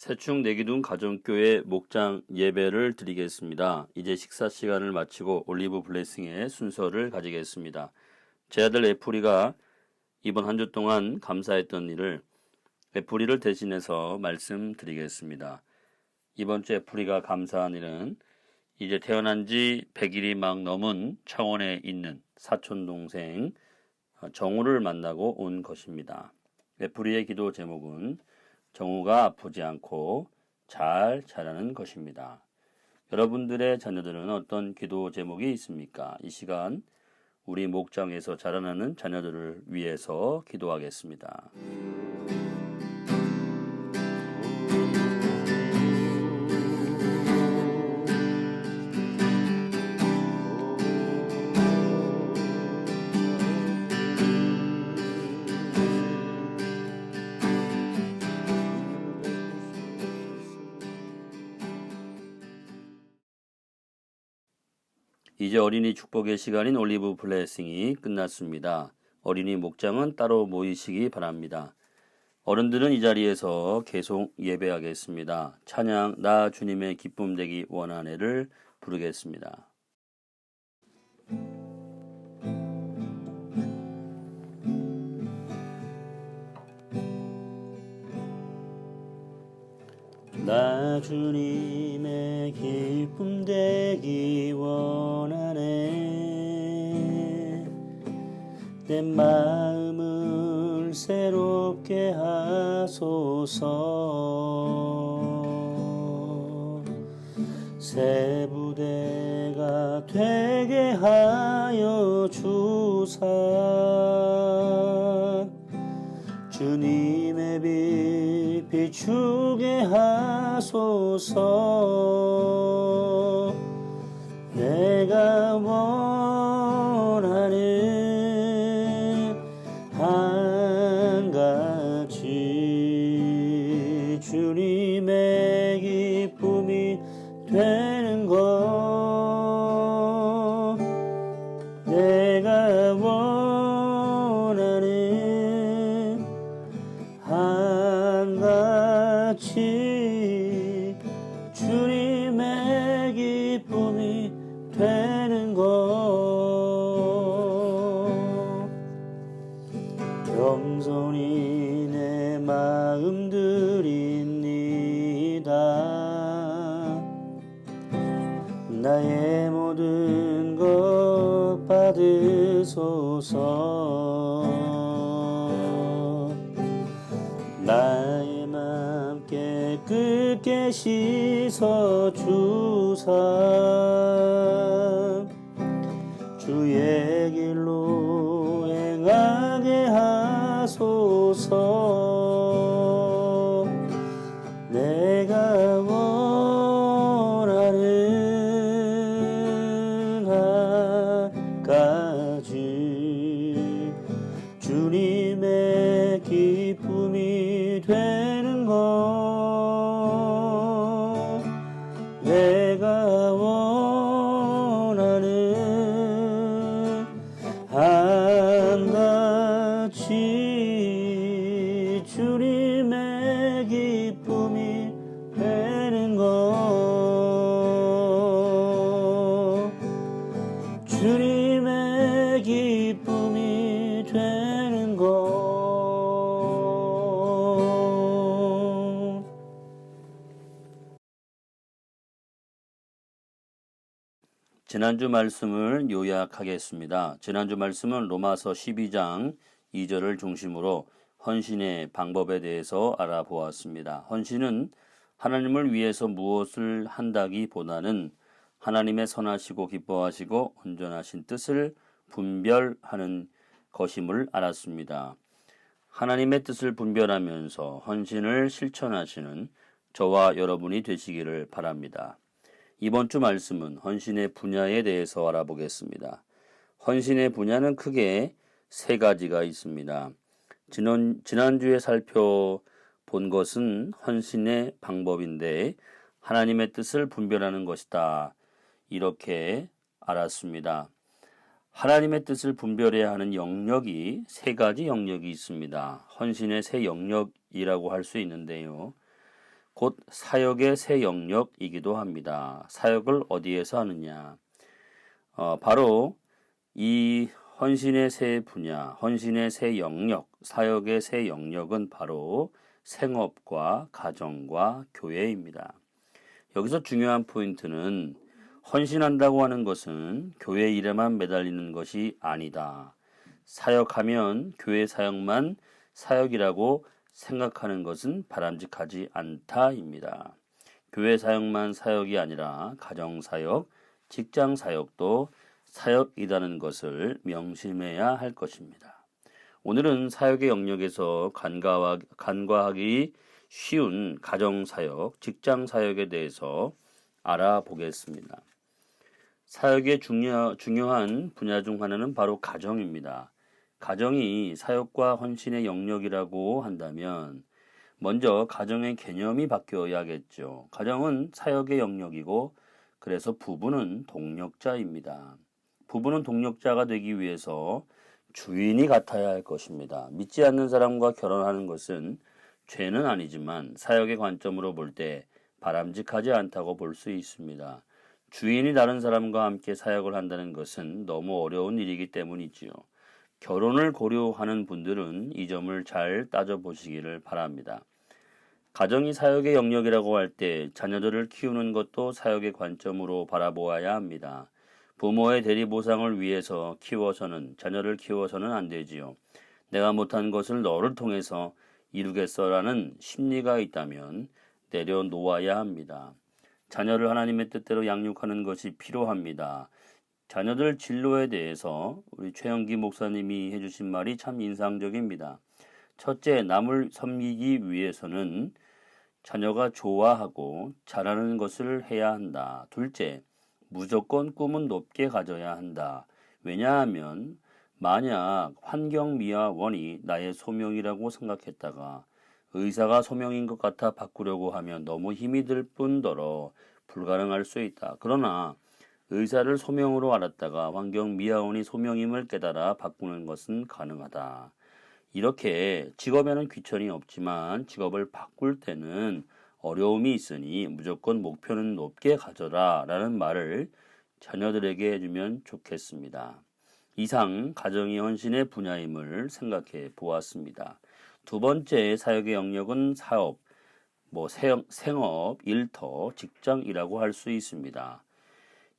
세충 내기둥 가정교회 목장 예배를 드리겠습니다. 이제 식사 시간을 마치고 올리브 블레싱의 순서를 가지겠습니다. 제 아들 애플이가 이번 한 주 동안 감사했던 일을 애플이를 대신해서 말씀드리겠습니다. 이번 주 애플이가 감사한 일은 이제 태어난 지 100일이 막 넘은 창원에 있는 사촌 동생 정우를 만나고 온 것입니다. 애플이의 기도 제목은 정우가 아프지 않고 잘 자라는 것입니다. 여러분들의 자녀들은 어떤 기도 제목이 있습니까? 이 시간 우리 목장에서 자라나는 자녀들을 위해서 기도하겠습니다. 이제 어린이 축복의 시간인 올리브 블레싱이 끝났습니다. 어린이 목장은 따로 모이시기 바랍니다. 어른들은 이 자리에서 계속 예배하겠습니다. 찬양 나 주님의 기쁨 되기 원하네를 부르겠습니다. 나 주님의 기쁨 되기 원하네. 내 마음을 새롭게 하소서. 새 부대가 되게 하여 주사. 주님의 빛 비추게 하소서. 내가 원하는 한 가지 주님의 기쁨이 되는 것. 내가 원하는 한 가지 주님의 기쁨이 되는 것. 겸손히 내 마음 드립니다. 나의 모든 것 받으소서. 나의 맘 깨끗게 씻어주사. 주의 길로 행하게 하소서. 내가 원하는 한 가지 주님의 기쁨이 되는 것. 내가 원하는 한 가지 주님의 기쁨이 되는 것. 주님의 기쁨이 되는 것. 지난주 말씀을 요약하겠습니다. 지난주 말씀은 로마서 12장 2절을 중심으로 헌신의 방법에 대해서 알아보았습니다. 헌신은 하나님을 위해서 무엇을 한다기보다는 하나님의 선하시고 기뻐하시고 온전하신 뜻을 분별하는 것임을 알았습니다. 하나님의 뜻을 분별하면서 헌신을 실천하시는 저와 여러분이 되시기를 바랍니다. 이번 주 말씀은 헌신의 분야에 대해서 알아보겠습니다. 헌신의 분야는 크게 세 가지가 있습니다. 지난주에 살펴본 것은 헌신의 방법인데 하나님의 뜻을 분별하는 것이다. 이렇게 알았습니다. 하나님의 뜻을 분별해야 하는 영역이 세 가지 영역이 있습니다. 헌신의 세 영역이라고 할 수 있는데요. 곧 사역의 새 영역이기도 합니다. 사역을 어디에서 하느냐? 바로 이 헌신의 새 분야, 헌신의 새 영역, 사역의 새 영역은 바로 생업과 가정과 교회입니다. 여기서 중요한 포인트는 헌신한다고 하는 것은 교회 일에만 매달리는 것이 아니다. 사역하면 교회 사역만 사역이라고 생각하는 것은 바람직하지 않다입니다. 교회 사역만 사역이 아니라 가정 사역, 직장 사역도 사역이라는 것을 명심해야 할 것입니다. 오늘은 사역의 영역에서 간과하기 쉬운 가정 사역, 직장 사역에 대해서 알아보겠습니다. 사역의 중요한 분야 중 하나는 바로 가정입니다. 가정이 사역과 헌신의 영역이라고 한다면 먼저 가정의 개념이 바뀌어야겠죠. 가정은 사역의 영역이고 그래서 부부는 동력자입니다. 부부는 동력자가 되기 위해서 주인이 같아야 할 것입니다. 믿지 않는 사람과 결혼하는 것은 죄는 아니지만 사역의 관점으로 볼 때 바람직하지 않다고 볼 수 있습니다. 주인이 다른 사람과 함께 사역을 한다는 것은 너무 어려운 일이기 때문이지요. 결혼을 고려하는 분들은 이 점을 잘 따져보시기를 바랍니다. 가정이 사역의 영역이라고 할 때 자녀들을 키우는 것도 사역의 관점으로 바라보아야 합니다. 부모의 대리보상을 위해서 자녀를 키워서는 안 되지요. 내가 못한 것을 너를 통해서 이루겠어라는 심리가 있다면 내려놓아야 합니다. 자녀를 하나님의 뜻대로 양육하는 것이 필요합니다. 자녀들 진로에 대해서 우리 최영기 목사님이 해주신 말이 참 인상적입니다. 첫째, 남을 섬기기 위해서는 자녀가 좋아하고 잘하는 것을 해야 한다. 둘째, 무조건 꿈은 높게 가져야 한다. 왜냐하면 만약 환경미화원이 나의 소명이라고 생각했다가 의사가 소명인 것 같아 바꾸려고 하면 너무 힘이 들 뿐더러 불가능할 수 있다. 그러나 의사를 소명으로 알았다가 환경미화원이 소명임을 깨달아 바꾸는 것은 가능하다. 이렇게 직업에는 귀천이 없지만 직업을 바꿀 때는 어려움이 있으니 무조건 목표는 높게 가져라 라는 말을 자녀들에게 해주면 좋겠습니다. 이상 가정이 헌신의 분야임을 생각해 보았습니다. 두 번째 사역의 영역은 사업, 생업, 일터, 직장이라고 할 수 있습니다.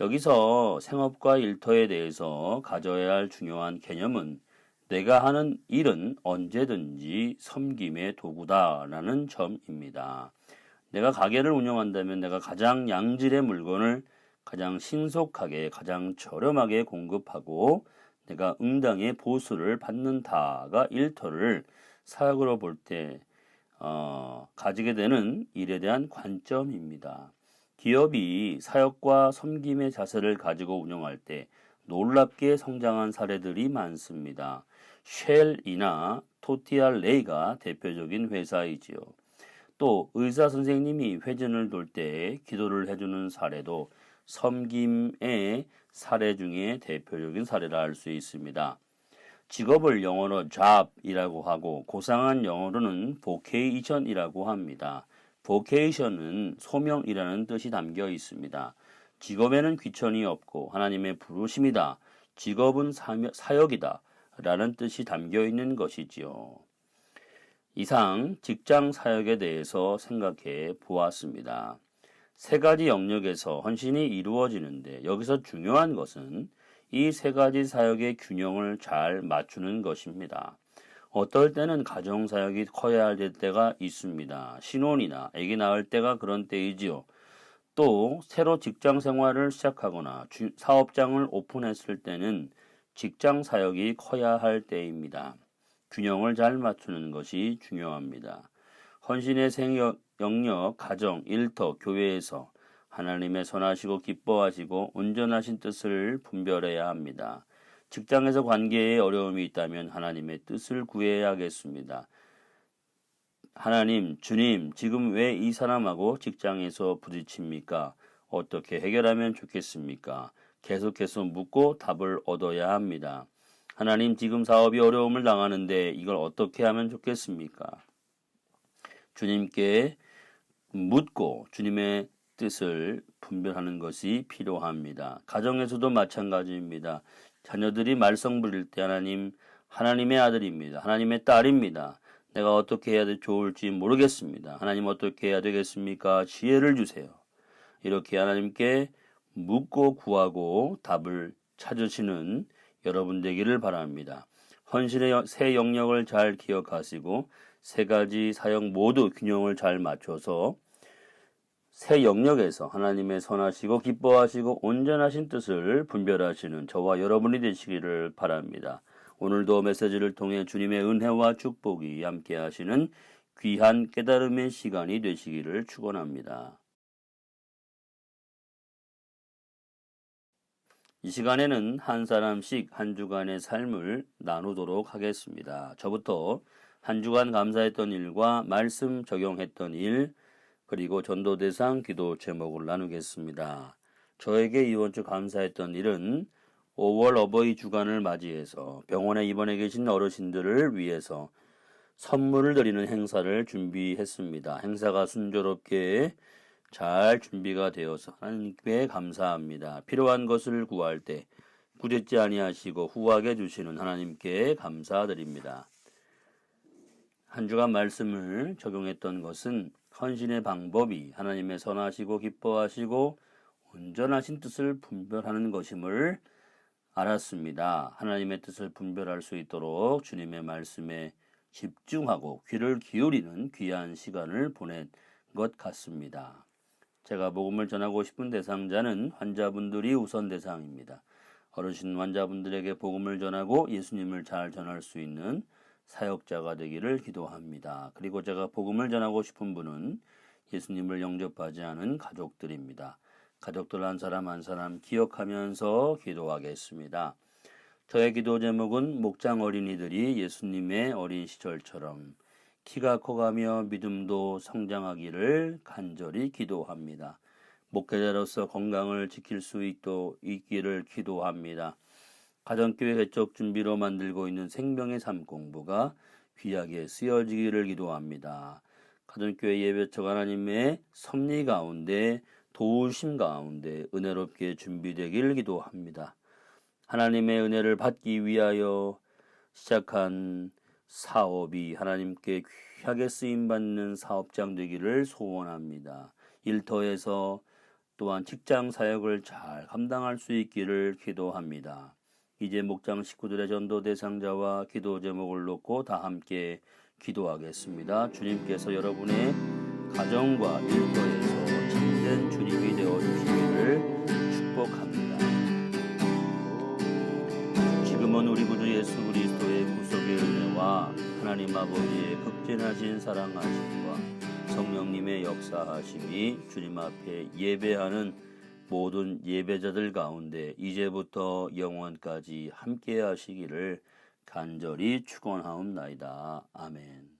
여기서 생업과 일터에 대해서 가져야 할 중요한 개념은 내가 하는 일은 언제든지 섬김의 도구다라는 점입니다. 내가 가게를 운영한다면 내가 가장 양질의 물건을 가장 신속하게, 가장 저렴하게 공급하고 내가 응당의 보수를 받는다가 일터를 사역으로 볼 때 가지게 되는 일에 대한 관점입니다. 기업이 사역과 섬김의 자세를 가지고 운영할 때 놀랍게 성장한 사례들이 많습니다. 쉘이나 토티알레이가 대표적인 회사이지요. 또 의사 선생님이 회전을 돌 때 기도를 해주는 사례도 섬김의 사례 중에 대표적인 사례라 할 수 있습니다. 직업을 영어로 job이라고 하고 고상한 영어로는 vocation이라고 합니다. vocation은 소명이라는 뜻이 담겨 있습니다. 직업에는 귀천이 없고 하나님의 부르심이다. 직업은 사역이다. 라는 뜻이 담겨 있는 것이지요. 이상 직장 사역에 대해서 생각해 보았습니다. 세 가지 영역에서 헌신이 이루어지는데 여기서 중요한 것은 이 세 가지 사역의 균형을 잘 맞추는 것입니다. 어떨 때는 가정 사역이 커야 할 때가 있습니다. 신혼이나 아기 낳을 때가 그런 때이지요. 또 새로 직장 생활을 시작하거나 사업장을 오픈했을 때는 직장 사역이 커야 할 때입니다. 균형을 잘 맞추는 것이 중요합니다. 헌신의 영역, 가정, 일터, 교회에서 하나님의 선하시고 기뻐하시고 온전하신 뜻을 분별해야 합니다. 직장에서 관계에 어려움이 있다면 하나님의 뜻을 구해야겠습니다. 하나님, 주님, 지금 왜 이 사람하고 직장에서 부딪힙니까? 어떻게 해결하면 좋겠습니까? 계속해서 묻고 답을 얻어야 합니다. 하나님, 지금 사업이 어려움을 당하는데 이걸 어떻게 하면 좋겠습니까? 주님께 묻고 주님의 뜻을 분별하는 것이 필요합니다. 가정에서도 마찬가지입니다. 자녀들이 말썽 부릴 때 하나님의 아들입니다. 하나님의 딸입니다. 내가 어떻게 해야 좋을지 모르겠습니다. 하나님 어떻게 해야 되겠습니까? 지혜를 주세요. 이렇게 하나님께 묻고 구하고 답을 찾으시는 여러분 되기를 바랍니다. 헌신의 세 영역을 잘 기억하시고 세 가지 사역 모두 균형을 잘 맞춰서 세 영역에서 하나님의 선하시고 기뻐하시고 온전하신 뜻을 분별하시는 저와 여러분이 되시기를 바랍니다. 오늘도 메시지를 통해 주님의 은혜와 축복이 함께 하시는 귀한 깨달음의 시간이 되시기를 축원합니다. 이 시간에는 한 사람씩 한 주간의 삶을 나누도록 하겠습니다. 저부터 한 주간 감사했던 일과 말씀 적용했던 일, 그리고 전도 대상 기도 제목을 나누겠습니다. 저에게 이번 주 감사했던 일은 5월 어버이 주간을 맞이해서 병원에 입원해 계신 어르신들을 위해서 선물을 드리는 행사를 준비했습니다. 행사가 순조롭게 잘 준비가 되어서 하나님께 감사합니다. 필요한 것을 구할 때 꾸짖지 아니하시고 후하게 주시는 하나님께 감사드립니다. 한 주간 말씀을 적용했던 것은 헌신의 방법이 하나님의 선하시고 기뻐하시고 온전하신 뜻을 분별하는 것임을 알았습니다. 하나님의 뜻을 분별할 수 있도록 주님의 말씀에 집중하고 귀를 기울이는 귀한 시간을 보낸 것 같습니다. 제가 복음을 전하고 싶은 대상자는 환자분들이 우선 대상입니다. 어르신 환자분들에게 복음을 전하고 예수님을 잘 전할 수 있는 사역자가 되기를 기도합니다. 그리고 제가 복음을 전하고 싶은 분은 예수님을 영접하지 않은 가족들입니다. 가족들 한 사람 한 사람 기억하면서 기도하겠습니다. 저의 기도 제목은 목장 어린이들이 예수님의 어린 시절처럼 키가 커가며 믿음도 성장하기를 간절히 기도합니다. 목회자로서 건강을 지킬 수 있기를 기도합니다. 가정교회 개척 준비로 만들고 있는 생명의 삶 공부가 귀하게 쓰여지기를 기도합니다. 가정교회 예배처 하나님의 섭리 가운데 도우심 가운데 은혜롭게 준비되기를 기도합니다. 하나님의 은혜를 받기 위하여 시작한 사업이 하나님께 귀하게 쓰임받는 사업장 되기를 소원합니다. 일터에서 또한 직장 사역을 잘 감당할 수 있기를 기도합니다. 이제 목장 식구들의 전도 대상자와 기도 제목을 놓고 다 함께 기도하겠습니다. 주님께서 여러분의 가정과 일터에서 참된 주님이 되어주시기를 축복합니다. 지금은 우리 구주 예수 그리스도의 구속의 은혜와 하나님 아버지의 극진하신 사랑하심과 성령님의 역사하심이 주님 앞에 예배하는 모든 예배자들 가운데 이제부터 영원까지 함께 하시기를 간절히 축원하옵나이다. 아멘.